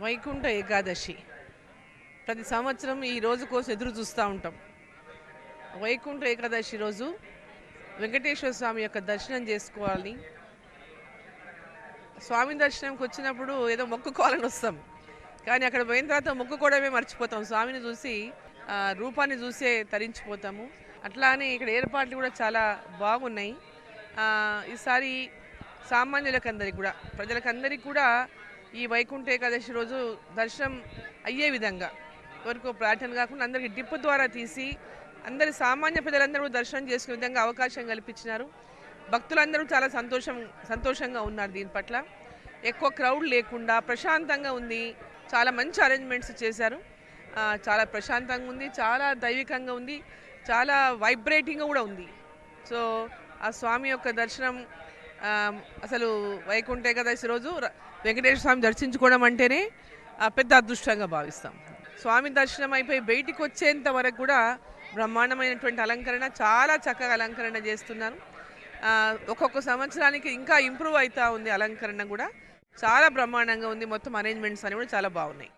వైకుంఠ ఏకాదశి ప్రతి సంవత్సరం ఈ రోజు కోసం ఎదురు చూస్తూ ఉంటాం. వైకుంఠ ఏకాదశి రోజు వెంకటేశ్వర స్వామి యొక్క దర్శనం చేసుకోవాలని, స్వామి దర్శనంకి వచ్చినప్పుడు ఏదో మొక్కుకోవాలని వస్తాం, కానీ అక్కడ పోయిన తర్వాత మొక్కుకోవడమే మర్చిపోతాం. స్వామిని చూసి రూపాన్ని చూసే తరించిపోతాము. అట్లానే ఇక్కడ ఏర్పాట్లు కూడా చాలా బాగున్నాయి. ఈసారి సామాన్యులకందరికి కూడా, ప్రజలకందరికీ కూడా ఈ వైకుంఠ ఏకాదశి రోజు దర్శనం అయ్యే విధంగా, వరకు ప్రార్థన కాకుండా అందరికీ డిప్పు ద్వారా తీసి అందరి సామాన్య ప్రజలందరూ దర్శనం చేసుకునే విధంగా అవకాశం కల్పించినారు. భక్తులందరూ చాలా సంతోషంగా ఉన్నారు. దీని పట్ల ఎక్కువ క్రౌడ్ లేకుండా ప్రశాంతంగా ఉంది. చాలా మంచి అరేంజ్మెంట్స్ చేశారు. చాలా ప్రశాంతంగా ఉంది, చాలా దైవికంగా ఉంది, చాలా వైబ్రేటింగ్గా కూడా ఉంది. సో ఆ స్వామి యొక్క దర్శనం అసలు వైకుంఠ ఏకాదశి రోజు వెంకటేశ్వర స్వామి దర్శించుకోవడం అంటేనే పెద్ద అదృష్టంగా భావిస్తాం. స్వామి దర్శనం అయిపోయి బయటికి వచ్చేంత వరకు కూడా బ్రహ్మాండమైనటువంటి అలంకరణ, చాలా చక్కగా అలంకరణ చేస్తున్నారు. ఒక్కొక్క సంవత్సరానికి ఇంకా ఇంప్రూవ్ అవుతూ ఉంది. అలంకరణ కూడా చాలా బ్రహ్మాండంగా ఉంది. మొత్తం అరేంజ్మెంట్స్ అని కూడా చాలా బాగున్నాయి.